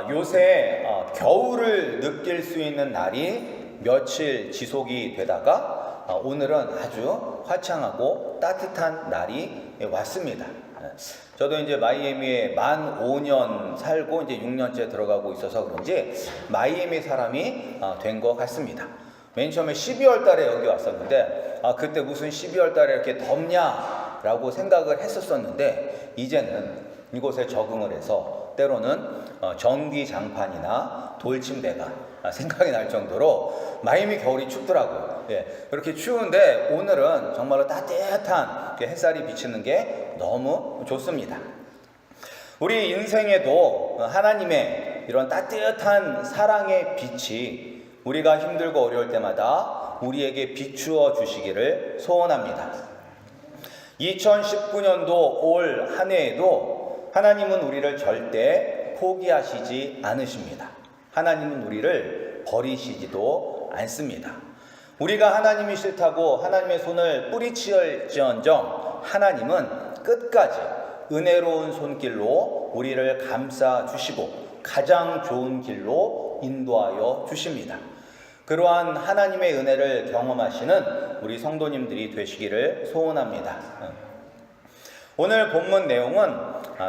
요새 겨울을 느낄 수 있는 날이 며칠 지속이 되다가 오늘은 아주 화창하고 따뜻한 날이 왔습니다. 저도 이제 마이애미에 만 5년 살고 이제 6년째 들어가고 있어서 그런지 마이애미 사람이 된 것 같습니다. 맨 처음에 12월 달에 여기 왔었는데 그때 무슨 12월 달에 이렇게 덥냐라고 생각을 했었었는데 이제는 이곳에 적응을 해서 때로는 전기장판이나 돌침대가 생각이 날 정도로 마이애미 겨울이 춥더라고요. 그렇게 추운데 오늘은 정말로 따뜻한 햇살이 비치는 게 너무 좋습니다. 우리 인생에도 하나님의 이런 따뜻한 사랑의 빛이 우리가 힘들고 어려울 때마다 우리에게 비추어 주시기를 소원합니다. 2019년도 올 한 해에도 하나님은 우리를 절대 포기하시지 않으십니다. 하나님은 우리를 버리시지도 않습니다. 우리가 하나님이 싫다고 하나님의 손을 뿌리치을지언정 하나님은 끝까지 은혜로운 손길로 우리를 감싸 주시고 가장 좋은 길로 인도하여 주십니다. 그러한 하나님의 은혜를 경험하시는 우리 성도님들이 되시기를 소원합니다. 오늘 본문 내용은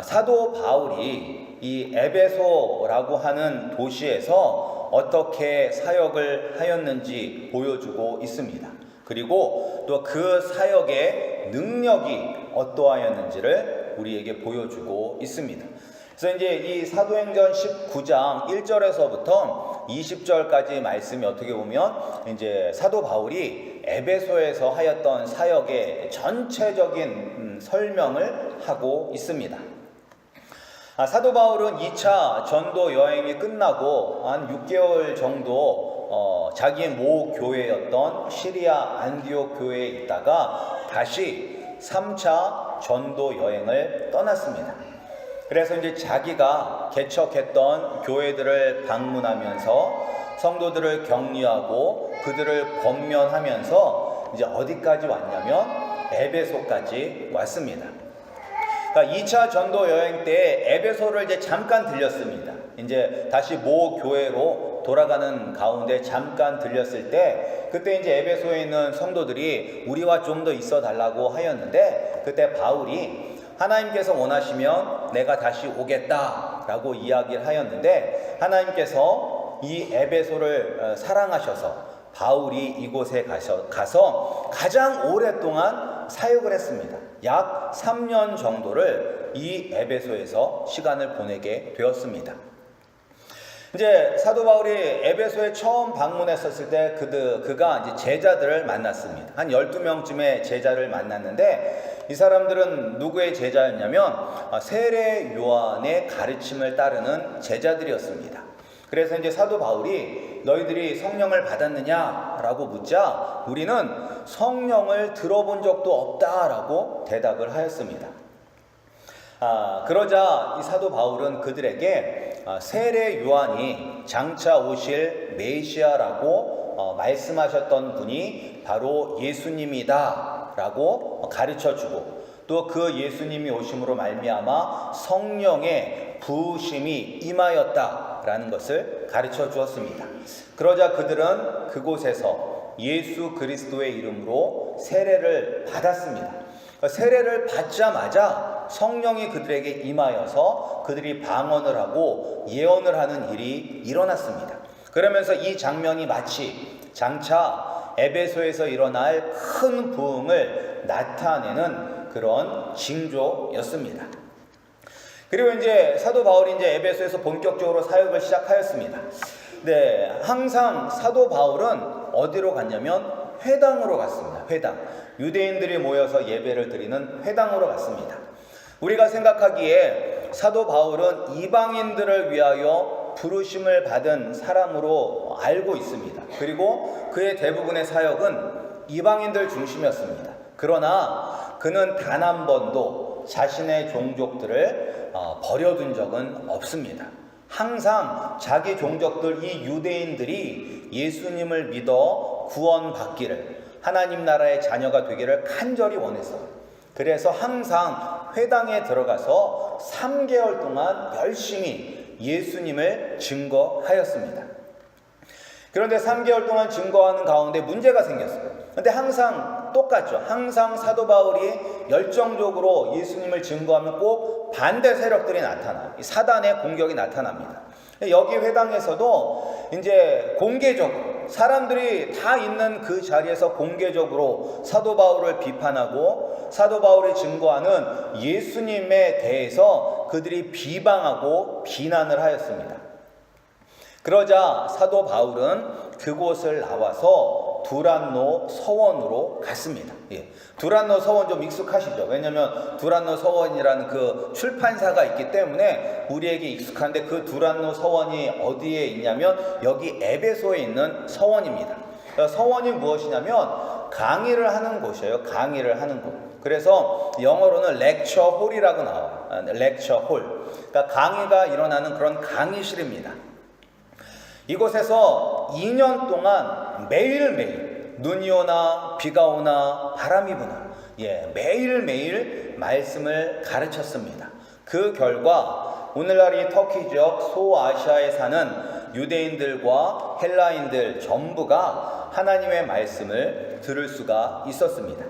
사도 바울이 이 에베소라고 하는 도시에서 어떻게 사역을 하였는지 보여주고 있습니다. 그리고 또 그 사역의 능력이 어떠하였는지를 우리에게 보여주고 있습니다. 그래서 이제 이 사도행전 19장 1절에서부터 20절까지 말씀이 어떻게 보면 이제 사도 바울이 에베소에서 하였던 사역의 전체적인 설명을 하고 있습니다. 사도 바울은 2차 전도 여행이 끝나고 한 6개월 정도 자기의 모 교회였던 시리아 안디옥 교회에 있다가 다시 3차 전도 여행을 떠났습니다. 그래서 이제 자기가 개척했던 교회들을 방문하면서 성도들을 격려하고 그들을 권면하면서 이제 어디까지 왔냐면 에베소까지 왔습니다. 그러니까 2차 전도 여행 때 에베소를 이제 잠깐 들렸습니다. 이제 다시 모 교회로 돌아가는 가운데 잠깐 들렸을 때 그때 이제 에베소에 있는 성도들이 우리와 좀 더 있어 달라고 하였는데 그때 바울이 하나님께서 원하시면 내가 다시 오겠다라고 이야기를 하였는데 하나님께서 이 에베소를 사랑하셔서 바울이 이곳에 가서 가장 오랫동안 사역을 했습니다. 약 3년 정도를 이 에베소에서 시간을 보내게 되었습니다. 이제 사도 바울이 에베소에 처음 방문했었을 때 그가 이제 제자들을 만났습니다. 한 12명쯤의 제자를 만났는데 이 사람들은 누구의 제자였냐면 세례 요한의 가르침을 따르는 제자들이었습니다. 그래서 이제 사도 바울이 너희들이 성령을 받았느냐라고 묻자 우리는 성령을 들어본 적도 없다라고 대답을 하였습니다. 그러자 이 사도 바울은 그들에게 세례 요한이 장차 오실 메시아라고 말씀하셨던 분이 바로 예수님이다 라고 가르쳐주고 또 그 예수님이 오심으로 말미암아 성령의 부으심이 임하였다라는 것을 가르쳐 주었습니다. 그러자 그들은 그곳에서 예수 그리스도의 이름으로 세례를 받았습니다. 세례를 받자마자 성령이 그들에게 임하여서 그들이 방언을 하고 예언을 하는 일이 일어났습니다. 그러면서 이 장면이 마치 장차 에베소에서 일어날 큰 부흥을 나타내는 그런 징조였습니다. 그리고 이제 사도 바울이 이제 에베소에서 본격적으로 사역을 시작하였습니다. 네, 항상 사도 바울은 어디로 갔냐면 회당으로 갔습니다. 회당. 유대인들이 모여서 예배를 드리는 회당으로 갔습니다. 우리가 생각하기에 사도 바울은 이방인들을 위하여 부르심을 받은 사람으로 알고 있습니다. 그리고 그의 대부분의 사역은 이방인들 중심이었습니다. 그러나 그는 단 한 번도 자신의 종족들을 버려둔 적은 없습니다. 항상 자기 종족들 이 유대인들이 예수님을 믿어 구원받기를 하나님 나라의 자녀가 되기를 간절히 원했어요. 그래서 항상 회당에 들어가서 3개월 동안 열심히 예수님을 증거하였습니다. 그런데 3개월 동안 증거하는 가운데 문제가 생겼어요. 근데 항상 똑같죠. 항상 사도 바울이 열정적으로 예수님을 증거하면 꼭 반대 세력들이 나타나요. 사단의 공격이 나타납니다. 여기 회당에서도 이제 공개적으로 사람들이 다 있는 그 자리에서 공개적으로 사도 바울을 비판하고 사도 바울이 증거하는 예수님에 대해서 그들이 비방하고 비난을 하였습니다. 그러자 사도 바울은 그곳을 나와서 두란노 서원으로 갔습니다. 두란노 서원 좀 익숙하시죠? 왜냐하면 두란노 서원이라는 그 출판사가 있기 때문에 우리에게 익숙한데, 그 두란노 서원이 어디에 있냐면 여기 에베소에 있는 서원입니다. 서원이 무엇이냐면 강의를 하는 곳이에요. 강의를 하는 곳. 그래서 영어로는 렉처 홀이라고 나와요. 렉처 홀. 그러니까 강의가 일어나는 그런 강의실입니다. 이곳에서 2년 동안 매일매일 눈이 오나 비가 오나 바람이 부나 매일매일 말씀을 가르쳤습니다. 그 결과 오늘날 이 터키 지역 소아시아에 사는 유대인들과 헬라인들 전부가 하나님의 말씀을 들을 수가 있었습니다.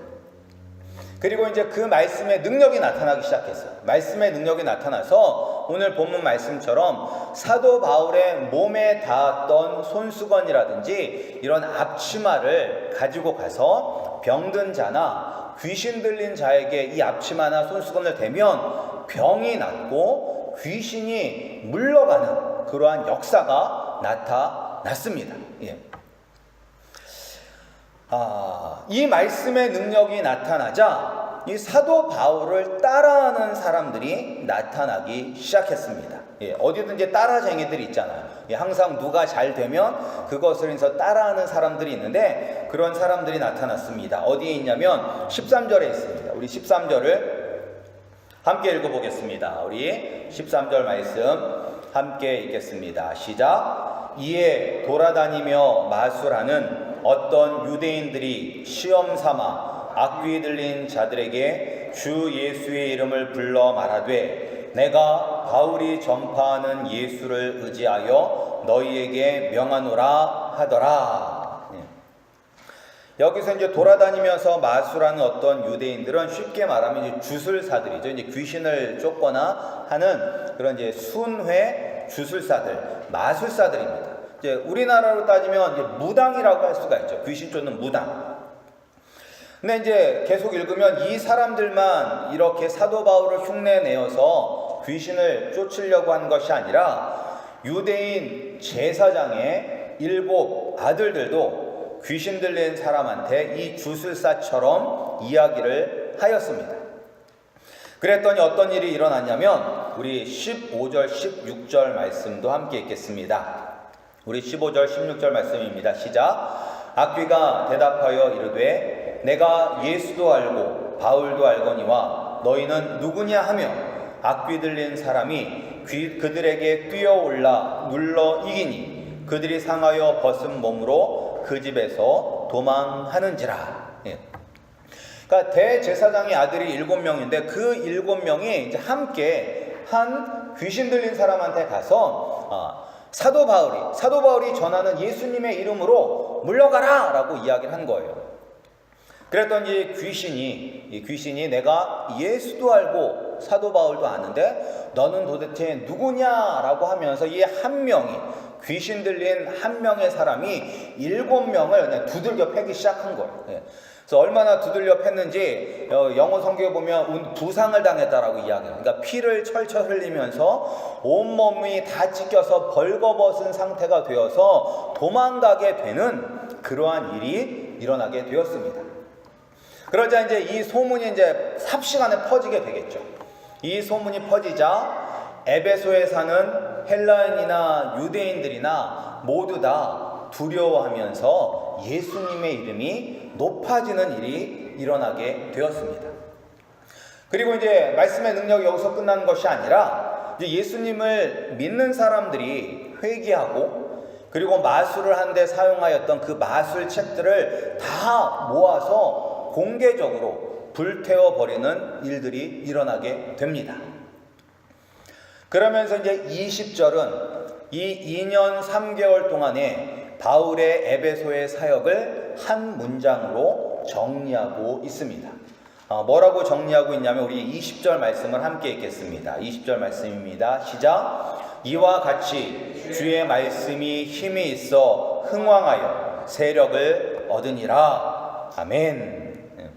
그리고 이제 그 말씀의 능력이 나타나기 시작했어요. 말씀의 능력이 나타나서 오늘 본문 말씀처럼 사도 바울의 몸에 닿았던 손수건이라든지 이런 앞치마를 가지고 가서 병든 자나 귀신 들린 자에게 이 앞치마나 손수건을 대면 병이 낫고 귀신이 물러가는 그러한 역사가 나타났습니다. 이 말씀의 능력이 나타나자 이 사도 바울을 따라하는 사람들이 나타나기 시작했습니다. 어디든지 따라쟁이들이 있잖아요. 항상 누가 잘 되면 그것을 해서 따라하는 사람들이 있는데, 그런 사람들이 나타났습니다. 어디에 있냐면 13절에 있습니다. 우리 13절을 함께 읽어보겠습니다. 우리 13절 말씀 함께 읽겠습니다. 시작. 이에 돌아다니며 마술하는 어떤 유대인들이 시험 삼아 악귀 들린 자들에게 주 예수의 이름을 불러 말하되 내가 바울이 전파하는 예수를 의지하여 너희에게 명하노라 하더라. 여기서 이제 돌아다니면서 마술하는 어떤 유대인들은 쉽게 말하면 이제 주술사들이죠. 이제 귀신을 쫓거나 하는 그런 이제 순회 주술사들, 마술사들입니다. 이제 우리나라로 따지면 이제 무당이라고 할 수가 있죠. 귀신 쫓는 무당. 근데 이제 계속 읽으면 이 사람들만 이렇게 사도 바울을 흉내내어서 귀신을 쫓으려고 한 것이 아니라 유대인 제사장의 7 아들들도 귀신 들린 사람한테 이 주술사처럼 이야기를 하였습니다. 그랬더니 어떤 일이 일어났냐면 우리 15절 16절 말씀도 함께 읽겠습니다. 우리 15절 16절 말씀입니다. 시작. 악귀가 대답하여 이르되 내가 예수도 알고 바울도 알거니와 너희는 누구냐 하며 악귀 들린 사람이 그들에게 뛰어올라 눌러 이기니 그들이 상하여 벗은 몸으로 그 집에서 도망하는지라. 그러니까 대제사장의 아들이 7명인데 그 7명이 이제 함께 한 귀신 들린 사람한테 가서 사도 바울이 전하는 예수님의 이름으로 물러가라 라고 이야기를 한 거예요. 그랬더니 귀신이 내가 예수도 알고 사도 바울도 아는데 너는 도대체 누구냐라고 하면서 이 한 명이 귀신 들린 한 명의 사람이 7명을 그냥 두들겨 패기 시작한 거예요. 그래서 얼마나 두들겨 팼는지 영어 성경에 보면 부상을 당했다라고 이야기해요. 그러니까 피를 철철 흘리면서 온몸이 다 찢겨서 벌거벗은 상태가 되어서 도망가게 되는 그러한 일이 일어나게 되었습니다. 그러자 이제 이 소문이 이제 삽시간에 퍼지게 되겠죠. 이 소문이 퍼지자 에베소에 사는 헬라인이나 유대인들이나 모두 다 두려워하면서 예수님의 이름이 높아지는 일이 일어나게 되었습니다. 그리고 이제 말씀의 능력이 여기서 끝나는 것이 아니라 이제 예수님을 믿는 사람들이 회개하고 그리고 마술을 하는데 사용하였던 그 마술 책들을 다 모아서 공개적으로 불태워버리는 일들이 일어나게 됩니다. 그러면서 이제 20절은 이 2년 3개월 동안에 바울의 에베소의 사역을 한 문장으로 정리하고 있습니다. 뭐라고 정리하고 있냐면 우리 20절 말씀을 함께 읽겠습니다. 20절 말씀입니다. 시작. 이와 같이 주의 말씀이 힘이 있어 흥왕하여 세력을 얻으니라. 아멘.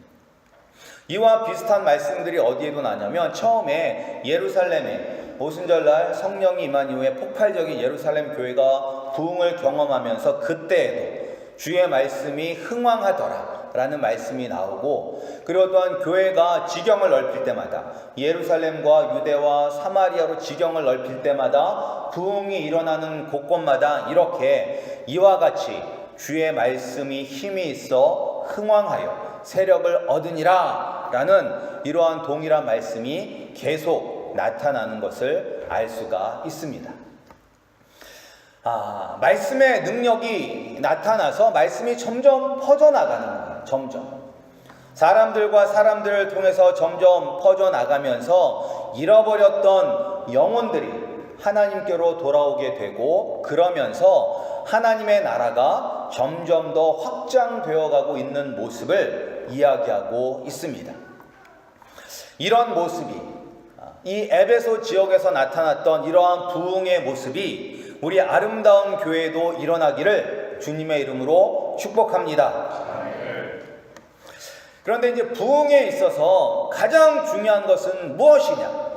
이와 비슷한 말씀들이 어디에도 나냐면 처음에 예루살렘에 오순절날 성령이 임한 이후에 폭발적인 예루살렘 교회가 부흥을 경험하면서 그때에도 주의 말씀이 흥왕하더라 라는 말씀이 나오고, 그리고 또한 교회가 지경을 넓힐 때마다 예루살렘과 유대와 사마리아로 지경을 넓힐 때마다 부흥이 일어나는 곳곳마다 이렇게 이와 같이 주의 말씀이 힘이 있어 흥왕하여 세력을 얻으니라 라는 이러한 동일한 말씀이 계속 나타나는 것을 알 수가 있습니다. 말씀의 능력이 나타나서 말씀이 점점 퍼져나가는 거예요. 점점. 사람들과 사람들을 통해서 점점 퍼져나가면서 잃어버렸던 영혼들이 하나님께로 돌아오게 되고, 그러면서 하나님의 나라가 점점 더 확장되어 가고 있는 모습을 이야기하고 있습니다. 이런 모습이 이 에베소 지역에서 나타났던 이러한 부흥의 모습이 우리 아름다운 교회에도 일어나기를 주님의 이름으로 축복합니다. 그런데 이제 부흥에 있어서 가장 중요한 것은 무엇이냐?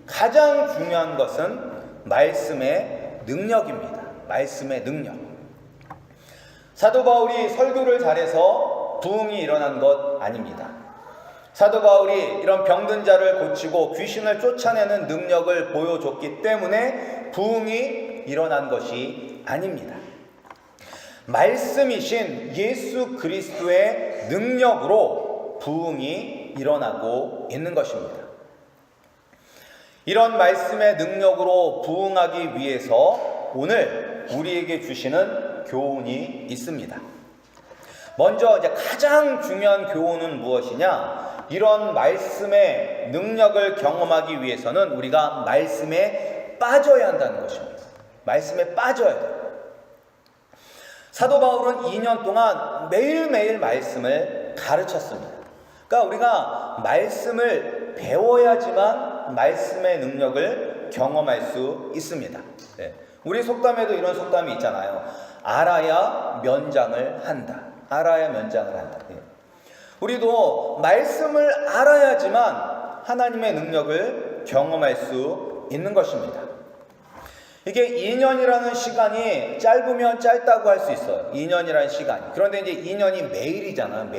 가장 중요한 것은 말씀의 능력입니다. 말씀의 능력. 사도 바울이 설교를 잘해서 부흥이 일어난 것 아닙니다. 사도 바울이 이런 병든 자를 고치고 귀신을 쫓아내는 능력을 보여줬기 때문에 부흥이 일어난 것이 아닙니다. 말씀이신 예수 그리스도의 능력으로 부흥이 일어나고 있는 것입니다. 이런 말씀의 능력으로 부흥하기 위해서 오늘 우리에게 주시는 교훈이 있습니다. 먼저 이제 가장 중요한 교훈은 무엇이냐? 이런 말씀의 능력을 경험하기 위해서는 우리가 말씀에 빠져야 한다는 것입니다. 말씀에 빠져야 돼요. 사도 바울은 2년 동안 매일매일 말씀을 가르쳤습니다. 그러니까 우리가 말씀을 배워야지만 말씀의 능력을 경험할 수 있습니다. 네. 우리 속담에도 이런 속담이 있잖아요. 알아야 면장을 한다. 알아야 면장을 한다. 네. 우리도 말씀을 알아야지만 하나님의 능력을 경험할 수 있는 것입니다. 이게 2년이라는 시간이 짧으면 짧다고 할 수 있어요. 2년이라는 시간이. 그런데 이제 2년이 매일이잖아요.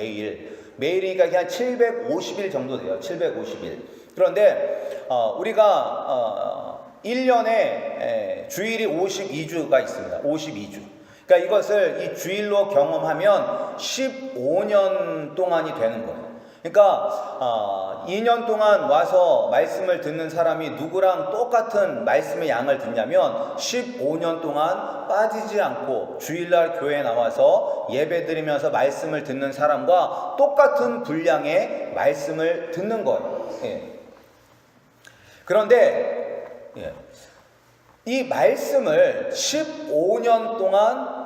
매일이니까 그냥 750일 정도 돼요. 750일. 그런데 우리가 1년에 주일이 52주가 있습니다. 52주. 그러니까 이것을 이 주일로 경험하면 15년 동안이 되는 거예요. 그러니까 2년 동안 와서 말씀을 듣는 사람이 누구랑 똑같은 말씀의 양을 듣냐면 15년 동안 빠지지 않고 주일날 교회에 나와서 예배드리면서 말씀을 듣는 사람과 똑같은 분량의 말씀을 듣는 거예요. 예. 그런데 이 말씀을 15년 동안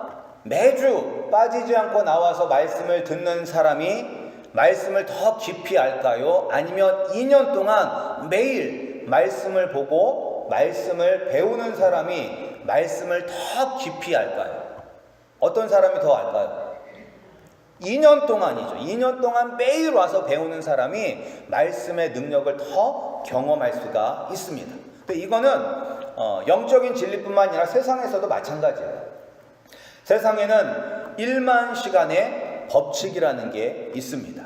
매주 빠지지 않고 나와서 말씀을 듣는 사람이 말씀을 더 깊이 알까요? 아니면 2년 동안 매일 말씀을 보고 말씀을 배우는 사람이 말씀을 더 깊이 알까요? 어떤 사람이 더 알까요? 2년 동안이죠. 2년 동안 매일 와서 배우는 사람이 말씀의 능력을 더 경험할 수가 있습니다. 근데 이거는 영적인 진리뿐만 아니라 세상에서도 마찬가지예요. 세상에는 1만 시간의 법칙이라는 게 있습니다.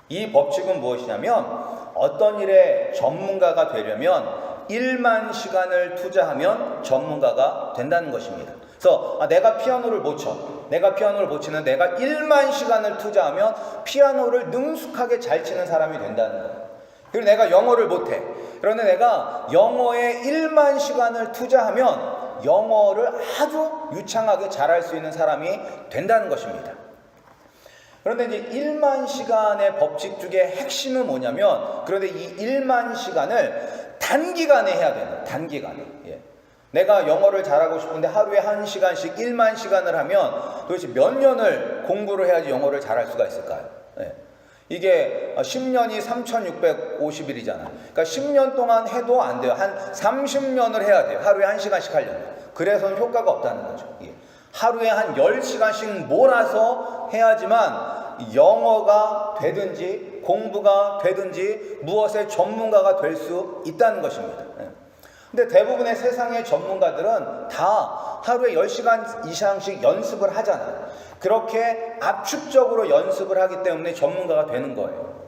이 법칙은 무엇이냐면 어떤 일에 전문가가 되려면 1만 시간을 투자하면 전문가가 된다는 것입니다. 그래서 내가 피아노를 못 쳐. 내가 피아노를 못 치는 내가 1만 시간을 투자하면 피아노를 능숙하게 잘 치는 사람이 된다는 거예요. 그리고 내가 영어를 못해. 그런데 내가 영어에 1만 시간을 투자하면 영어를 아주 유창하게 잘할 수 있는 사람이 된다는 것입니다. 그런데 이제 1만 시간의 법칙 중에 핵심은 뭐냐면, 그런데 이 1만 시간을 단기간에 해야 된다. 단기간에. 예. 내가 영어를 잘하고 싶은데 하루에 1시간씩 1만 시간을 하면 도대체 몇 년을 공부를 해야지 영어를 잘할 수가 있을까요? 예. 이게 10년이 3650일이잖아요. 그러니까 10년 동안 해도 안 돼요. 한 30년을 해야 돼요. 하루에 1시간씩 하려면. 그래서는 효과가 없다는 거죠. 예. 하루에 한 10시간씩 몰아서 해야지만 영어가 되든지 공부가 되든지 무엇의 전문가가 될 수 있다는 것입니다. 예. 근데 대부분의 세상의 전문가들은 다 하루에 10시간 이상씩 연습을 하잖아요. 그렇게 압축적으로 연습을 하기 때문에 전문가가 되는 거예요.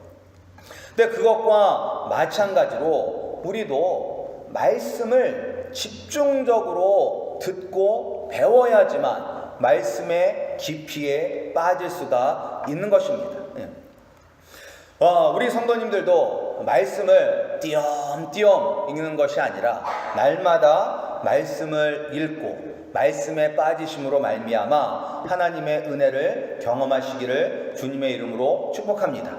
근데 그것과 마찬가지로 우리도 말씀을 집중적으로 듣고 배워야지만 말씀의 깊이에 빠질 수가 있는 것입니다. 우리 성도님들도 말씀을 띄엄띄엄 읽는 것이 아니라 날마다 말씀을 읽고 말씀에 빠지심으로 말미암아 하나님의 은혜를 경험하시기를 주님의 이름으로 축복합니다.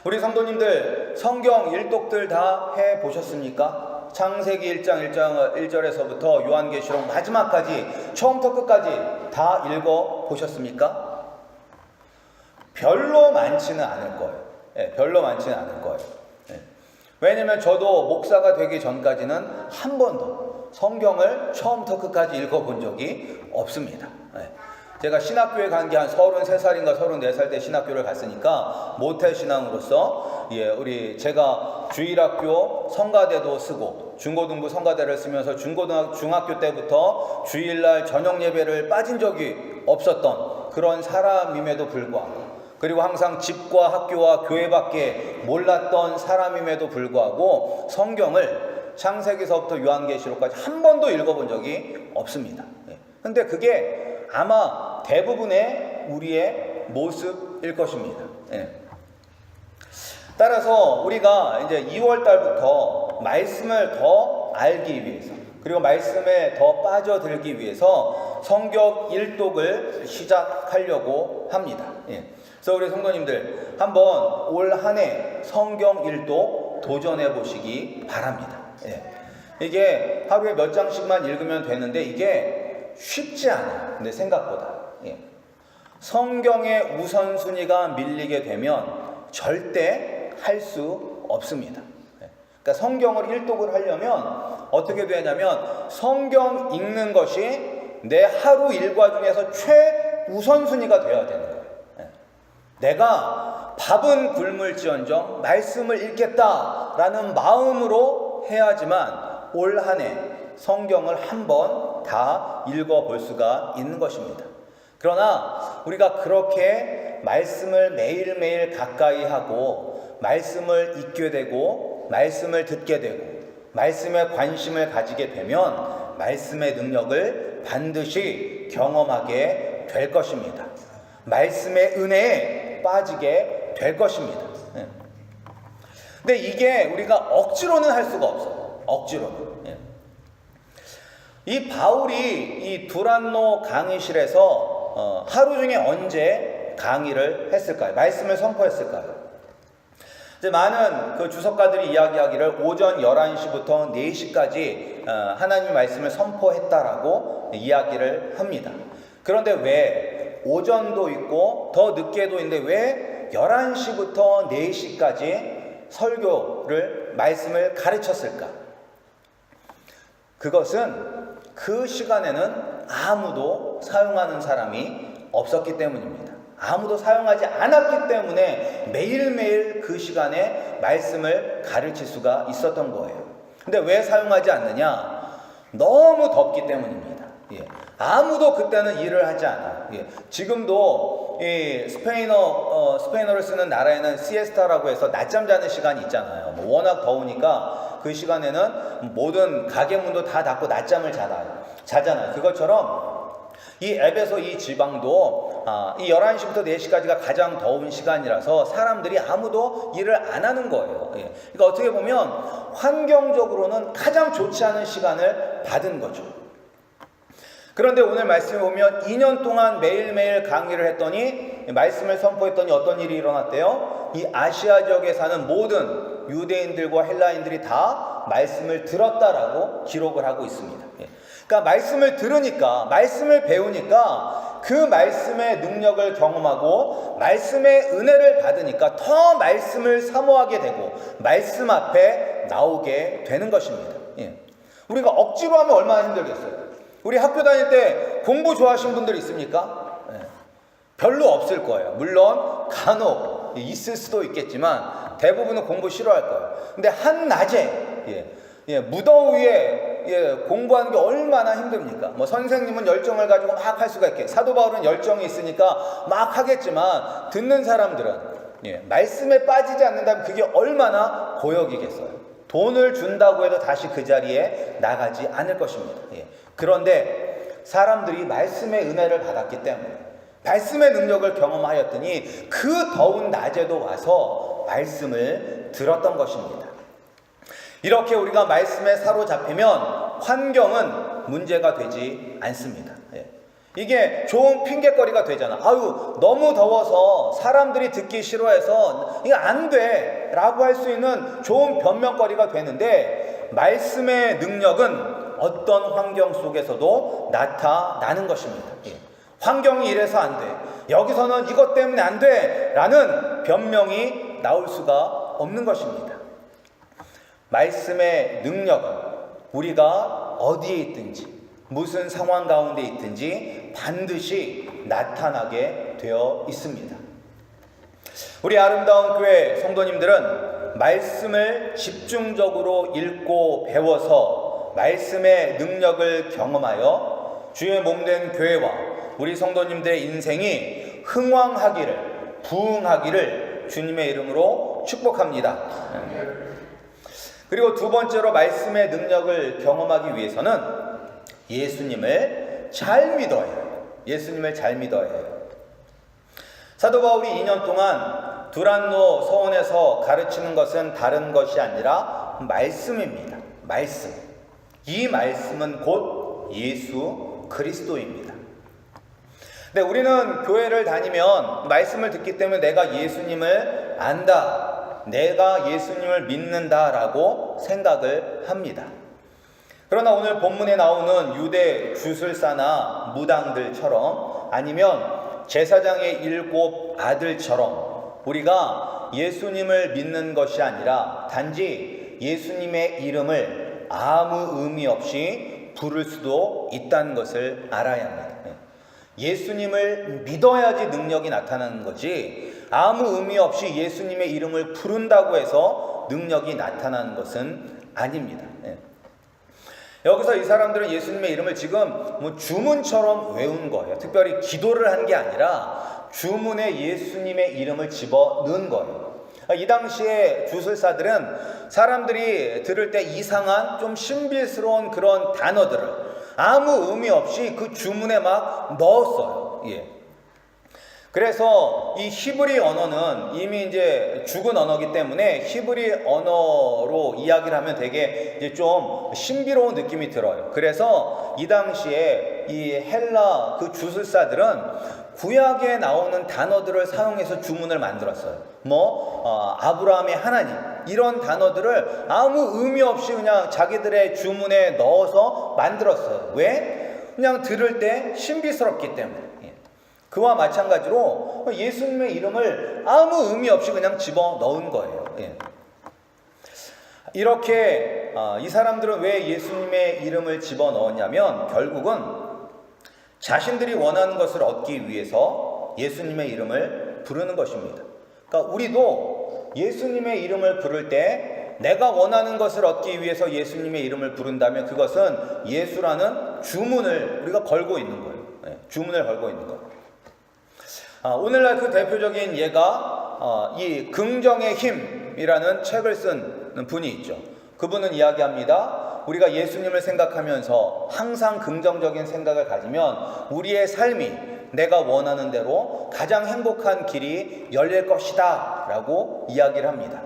우리 성도님들 성경 일독들 다 해보셨습니까? 창세기 1장 1절에서부터 요한계시록 마지막까지 처음부터 끝까지 다 읽어보셨습니까? 별로 많지는 않을 거예요. 별로 많지는 않을 거예요. 왜냐면 저도 목사가 되기 전까지는 한 번도 성경을 처음부터 끝까지 읽어본 적이 없습니다. 제가 신학교에 간 게 한 33살인가 34살 때 신학교를 갔으니까 모태신앙으로서 제가 주일학교 성가대도 쓰고 중고등부 성가대를 쓰면서 중학교 때부터 주일날 저녁 예배를 빠진 적이 없었던 그런 사람임에도 불구하고 그리고 항상 집과 학교와 교회밖에 몰랐던 사람임에도 불구하고 성경을 창세기서부터 요한계시록까지 한 번도 읽어본 적이 없습니다. 근데 그게 아마 대부분의 우리의 모습일 것입니다. 따라서 우리가 이제 2월 달부터 말씀을 더 알기 위해서 그리고 말씀에 더 빠져들기 위해서 성경 일독을 시작하려고 합니다. 그래서 우리 성도님들 한번 올 한 해 성경 일독 도전해 보시기 바랍니다. 이게 하루에 몇 장씩만 읽으면 되는데 이게 쉽지 않아요. 근데 생각보다 성경의 우선순위가 밀리게 되면 절대 할 수 없습니다. 그러니까 성경을 일독을 하려면 어떻게 되냐면 성경 읽는 것이 내 하루 일과 중에서 최우선순위가 되어야 되는 거예요. 내가 밥은 굶을지언정 말씀을 읽겠다라는 마음으로 해야지만 올 한 해 성경을 한번 다 읽어볼 수가 있는 것입니다. 그러나 우리가 그렇게 말씀을 매일매일 가까이 하고 말씀을 읽게 되고 말씀을 듣게 되고 말씀에 관심을 가지게 되면 말씀의 능력을 반드시 경험하게 될 것입니다. 말씀의 은혜에 빠지게 될 것입니다. 근데 이게 우리가 억지로는 할 수가 없어요. 억지로는. 이 바울이 이 두란노 강의실에서 하루 중에 언제 강의를 했을까요? 말씀을 선포했을까요? 이제 많은 그 주석가들이 이야기하기를 오전 11시부터 4시까지 하나님의 말씀을 선포했다라고 이야기를 합니다. 그런데 왜 오전도 있고 더 늦게도 있는데 왜 11시부터 4시까지 설교를 말씀을 가르쳤을까? 그것은 그 시간에는 아무도 사용하는 사람이 없었기 때문입니다. 아무도 사용하지 않았기 때문에 매일매일 그 시간에 말씀을 가르칠 수가 있었던 거예요. 근데 왜 사용하지 않느냐? 너무 덥기 때문입니다. 아무도 그때는 일을 하지 않아요. 지금도 이 스페인어를 쓰는 나라에는 시에스타라고 해서 낮잠 자는 시간이 있잖아요. 워낙 더우니까 그 시간에는 모든 가게 문도 다 닫고 낮잠을 자잖아요. 그것처럼 이 에베소 이 지방도 이 11시부터 4시까지가 가장 더운 시간이라서 사람들이 아무도 일을 안 하는 거예요. 그러니까 어떻게 보면 환경적으로는 가장 좋지 않은 시간을 받은 거죠. 그런데 오늘 말씀에 보면 2년 동안 매일매일 강의를 했더니 말씀을 선포했더니 어떤 일이 일어났대요? 이 아시아 지역에 사는 모든 모든 유대인들과 헬라인들이 다 말씀을 들었다라고 기록을 하고 있습니다. 그러니까 말씀을 들으니까, 말씀을 배우니까 그 말씀의 능력을 경험하고 말씀의 은혜를 받으니까 더 말씀을 사모하게 되고 말씀 앞에 나오게 되는 것입니다. 우리가 억지로 하면 얼마나 힘들겠어요. 우리 학교 다닐 때 공부 좋아하시는 분들 있습니까? 별로 없을 거예요. 물론 간혹 있을 수도 있겠지만 대부분은 공부 싫어할 거예요. 근데 한낮에 무더위에 공부하는 게 얼마나 힘듭니까? 뭐 선생님은 열정을 가지고 막 할 수가 있게, 사도 바울은 열정이 있으니까 막 하겠지만 듣는 사람들은 말씀에 빠지지 않는다면 그게 얼마나 고역이겠어요. 돈을 준다고 해도 다시 그 자리에 나가지 않을 것입니다. 그런데 사람들이 말씀의 은혜를 받았기 때문에, 말씀의 능력을 경험하였더니 그 더운 낮에도 와서 말씀을 들었던 것입니다. 이렇게 우리가 말씀에 사로잡히면 환경은 문제가 되지 않습니다. 이게 좋은 핑계거리가 되잖아. 아유, 너무 더워서 사람들이 듣기 싫어해서 이거 안 돼 라고 할 수 있는 좋은 변명거리가 되는데, 말씀의 능력은 어떤 환경 속에서도 나타나는 것입니다. 환경이 이래서 안 돼, 여기서는 이것 때문에 안 돼 라는 변명이 나올 수가 없는 것입니다. 말씀의 능력은 우리가 어디에 있든지 무슨 상황 가운데 있든지 반드시 나타나게 되어 있습니다. 우리 아름다운 교회 성도님들은 말씀을 집중적으로 읽고 배워서 말씀의 능력을 경험하여 주의 몸된 교회와 우리 성도님들의 인생이 흥왕하기를, 부흥하기를 주님의 이름으로 축복합니다. 그리고 두 번째로 말씀의 능력을 경험하기 위해서는 예수님을 잘 믿어야 해요. 예수님을 잘 믿어야 해요. 사도 바울이 2년 동안 두란노 서원에서 가르치는 것은 다른 것이 아니라 말씀입니다. 말씀. 이 말씀은 곧 예수 그리스도입니다. 근데 우리는 교회를 다니면 말씀을 듣기 때문에 내가 예수님을 안다, 내가 예수님을 믿는다라고 생각을 합니다. 그러나 오늘 본문에 나오는 유대 주술사나 무당들처럼, 아니면 제사장의 7 아들처럼 우리가 예수님을 믿는 것이 아니라 단지 예수님의 이름을 아무 의미 없이 부를 수도 있다는 것을 알아야 합니다. 예수님을 믿어야지 능력이 나타나는 거지, 아무 의미 없이 예수님의 이름을 부른다고 해서 능력이 나타나는 것은 아닙니다. 여기서 이 사람들은 예수님의 이름을 지금 주문처럼 외운 거예요. 특별히 기도를 한 게 아니라 주문에 예수님의 이름을 집어넣은 거예요. 이 당시에 주술사들은 사람들이 들을 때 이상한 좀 신비스러운 그런 단어들을 아무 의미 없이 그 주문에 막 넣었어요. 그래서 이 히브리 언어는 이미 이제 죽은 언어이기 때문에 히브리 언어로 이야기를 하면 되게 이제 좀 신비로운 느낌이 들어요. 그래서 이 당시에 이 헬라 그 주술사들은 구약에 나오는 단어들을 사용해서 주문을 만들었어요. 아브라함의 하나님, 이런 단어들을 아무 의미 없이 그냥 자기들의 주문에 넣어서 만들었어요. 왜? 그냥 들을 때 신비스럽기 때문에. 그와 마찬가지로 예수님의 이름을 아무 의미 없이 그냥 집어넣은 거예요. 이렇게 이 사람들은 왜 예수님의 이름을 집어넣었냐면 결국은 자신들이 원하는 것을 얻기 위해서 예수님의 이름을 부르는 것입니다. 그러니까 우리도 예수님의 이름을 부를 때 내가 원하는 것을 얻기 위해서 예수님의 이름을 부른다면 그것은 예수라는 주문을 우리가 걸고 있는 거예요. 주문을 걸고 있는 거예요. 오늘날 그 대표적인 예가 이 긍정의 힘이라는 책을 쓴 분이 있죠. 그분은 이야기합니다. 우리가 예수님을 생각하면서 항상 긍정적인 생각을 가지면 우리의 삶이 내가 원하는 대로 가장 행복한 길이 열릴 것이다 라고 이야기를 합니다.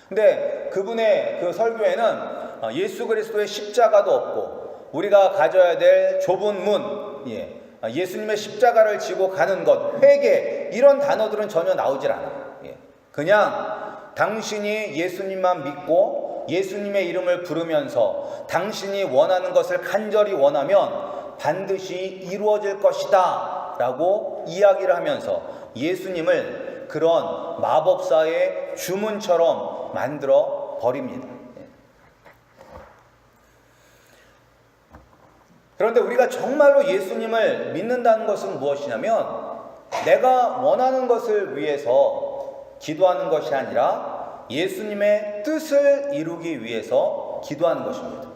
근데 그분의 그 설교에는 예수 그리스도의 십자가도 없고 우리가 가져야 될 좁은 문, 예수님의 십자가를 지고 가는 것, 회개, 이런 단어들은 전혀 나오질 않아요. 그냥 당신이 예수님만 믿고 예수님의 이름을 부르면서 당신이 원하는 것을 간절히 원하면 반드시 이루어질 것이다 라고 이야기를 하면서 예수님을 그런 마법사의 주문처럼 만들어 버립니다. 그런데 우리가 정말로 예수님을 믿는다는 것은 무엇이냐면 내가 원하는 것을 위해서 기도하는 것이 아니라 예수님의 뜻을 이루기 위해서 기도하는 것입니다.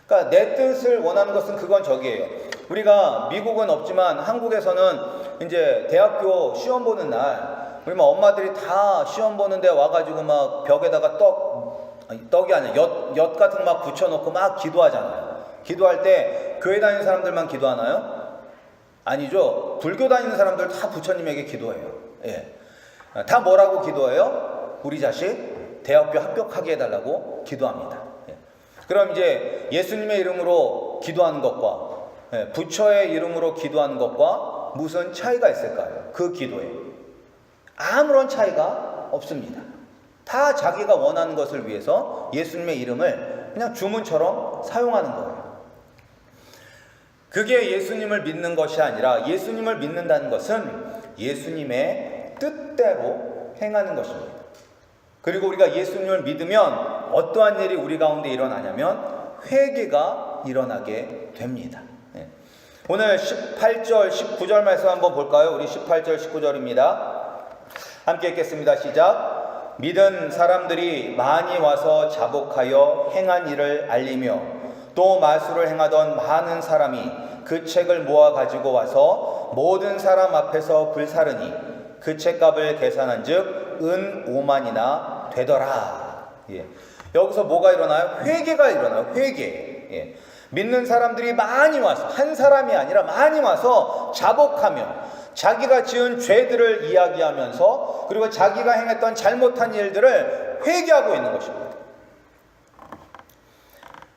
그러니까 내 뜻을 원하는 것은 그건 저기예요. 우리가 미국은 없지만 한국에서는 이제 대학교 시험 보는 날 우리 막 엄마들이 다 시험 보는데 와가지고 막 벽에다가 떡이 아니라 엿 같은 거 막 붙여놓고 막 기도하잖아요. 기도할 때 교회 다니는 사람들만 기도하나요? 아니죠. 불교 다니는 사람들 다 부처님에게 기도해요. 예. 다 뭐라고 기도해요? 우리 자식 대학교 합격하게 해달라고 기도합니다. 예. 그럼 이제 예수님의 이름으로 기도하는 것과 부처의 이름으로 기도하는 것과 무슨 차이가 있을까요? 그 기도에 아무런 차이가 없습니다. 다 자기가 원하는 것을 위해서 예수님의 이름을 그냥 주문처럼 사용하는 거예요. 그게 예수님을 믿는 것이 아니라 예수님을 믿는다는 것은 예수님의 뜻대로 행하는 것입니다. 그리고 우리가 예수님을 믿으면 어떠한 일이 우리 가운데 일어나냐면 회개가 일어나게 됩니다. 오늘 18절, 19절 말씀 한번 볼까요? 우리 18절, 19절입니다. 함께 읽겠습니다. 시작. 믿은 사람들이 많이 와서 자복하여 행한 일을 알리며 또 마술을 행하던 많은 사람이 그 책을 모아 가지고 와서 모든 사람 앞에서 불사르니 그 책값을 계산한 즉 은 5만이나 되더라. 예. 여기서 뭐가 일어나요? 회개가 일어나요. 회개. 예. 믿는 사람들이 많이 와서 한 사람이 아니라 많이 와서 자복하며 자기가 지은 죄들을 이야기하면서 그리고 자기가 행했던 잘못한 일들을 회개하고 있는 것입니다.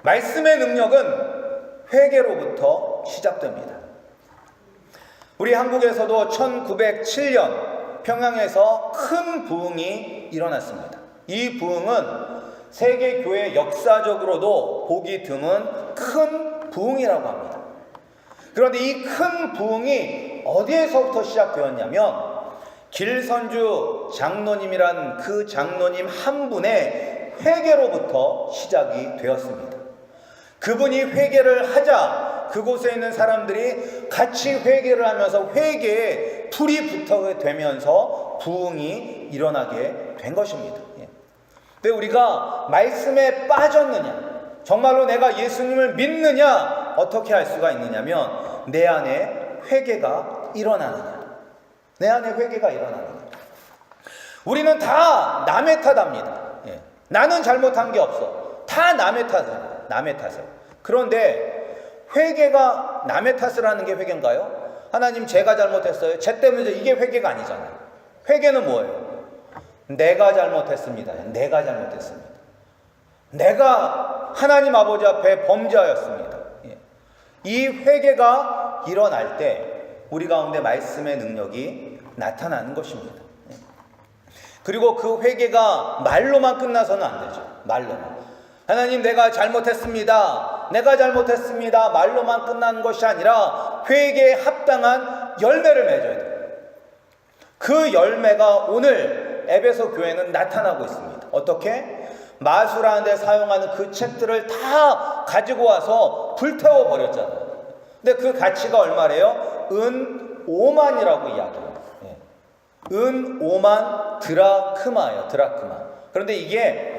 말씀의 능력은 회개로부터 시작됩니다. 우리 한국에서도 1907년 평양에서 큰 부흥이 일어났습니다. 이 부흥은 세계 교회 역사적으로도 보기 드문 큰 부흥이라고 합니다. 그런데 이 큰 부흥이 어디에서부터 시작되었냐면 길선주 장로님이란 그 장로님 한 분의 회개로부터 시작이 되었습니다. 그분이 회개를 하자 그곳에 있는 사람들이 같이 회개를 하면서 회개에 불이 붙게 되면서 부흥이 일어나게 된 것입니다. 근데 우리가 말씀에 빠졌느냐, 정말로 내가 예수님을 믿느냐, 어떻게 할 수가 있느냐면 내 안에 회개가 일어나느냐, 내 안에 회개가 일어나느냐. 우리는 다 남의 탓합니다. 나는 잘못한 게 없어. 다 남의 탓이에요. 남의 탓을. 그런데 회개가 남의 탓을 하는 게 회개인가요? 하나님 제가 잘못했어요. 쟤 때문에 이게 회개가 아니잖아요. 회개는 뭐예요? 내가 잘못했습니다. 내가 잘못했습니다. 내가 하나님 아버지 앞에 범죄하였습니다. 이 회개가 일어날 때 우리 가운데 말씀의 능력이 나타나는 것입니다. 그리고 그 회개가 말로만 끝나서는 안 되죠. 말로만. 하나님 내가 잘못했습니다. 내가 잘못했습니다. 말로만 끝나는 것이 아니라 회개에 합당한 열매를 맺어야 돼요. 그 열매가 오늘 에베소 교회는 나타나고 있습니다. 어떻게? 마술하는 데 사용하는 그 책들을 다 가지고 와서 불태워 버렸잖아요. 근데 그 가치가 얼마래요? 은 5만이라고 이야기해요. 은 5만 드라크마예요. 드라크마. 그런데 이게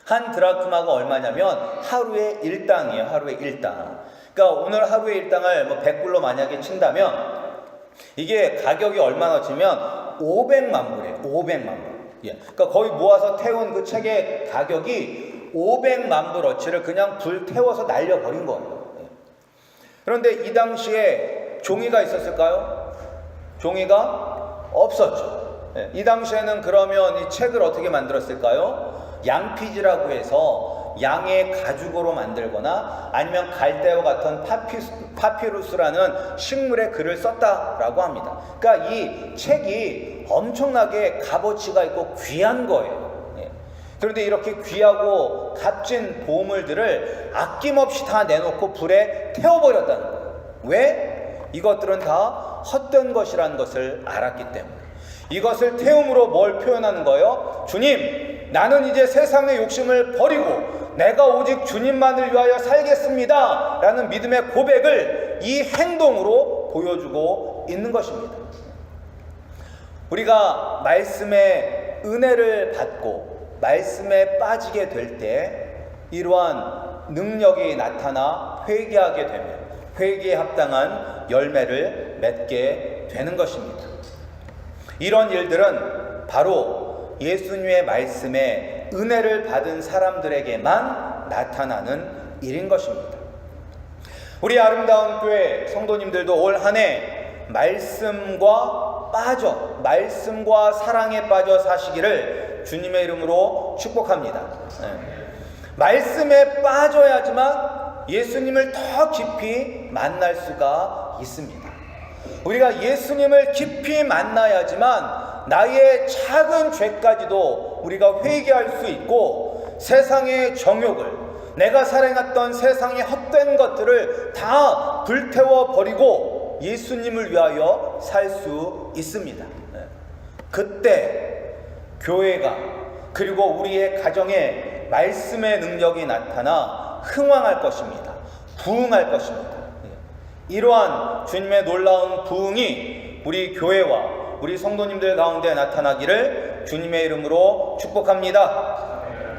한 드라크마가 얼마냐면 하루에 1당이에요. 하루에 1당. 그러니까 오늘 하루에 1당을 뭐 100불로 만약에 친다면 이게 가격이 얼마나 치면 500만 불이에요. 500만 불. 예. 그러니까 거의 모아서 태운 그 책의 가격이 500만 불어치를 그냥 불 태워서 날려버린 거예요. 예. 그런데 이 당시에 종이가 있었을까요? 종이가 없었죠. 예. 이 당시에는 그러면 이 책을 어떻게 만들었을까요? 양피지라고 해서 양의 가죽으로 만들거나 아니면 갈대와 같은 파피루스라는 식물의 글을 썼다라고 합니다. 그러니까 이 책이 엄청나게 값어치가 있고 귀한 거예요. 그런데 이렇게 귀하고 값진 보물들을 아낌없이 다 내놓고 불에 태워버렸다는 거예요. 왜? 이것들은 다 헛된 것이라는 것을 알았기 때문에. 이것을 태움으로 뭘 표현하는 거예요? 주님, 나는 이제 세상의 욕심을 버리고 내가 오직 주님만을 위하여 살겠습니다 라는 믿음의 고백을 이 행동으로 보여주고 있는 것입니다. 우리가 말씀의 은혜를 받고 말씀에 빠지게 될 때 이러한 능력이 나타나 회개하게 되면 회개에 합당한 열매를 맺게 되는 것입니다. 이런 일들은 바로 예수님의 말씀에 은혜를 받은 사람들에게만 나타나는 일인 것입니다. 우리 아름다운 교회 성도님들도 올 한 해 말씀과 사랑에 빠져 사시기를 주님의 이름으로 축복합니다. 말씀에 빠져야지만 예수님을 더 깊이 만날 수가 있습니다. 우리가 예수님을 깊이 만나야지만 나의 작은 죄까지도 우리가 회개할 수 있고 세상의 정욕을, 내가 살아갔던 세상의 헛된 것들을 다 불태워 버리고 예수님을 위하여 살 수 있습니다. 그때 교회가 그리고 우리의 가정에 말씀의 능력이 나타나 흥왕할 것입니다. 부흥할 것입니다. 이러한 주님의 놀라운 부흥이 우리 교회와 우리 성도님들 가운데 나타나기를 주님의 이름으로 축복합니다.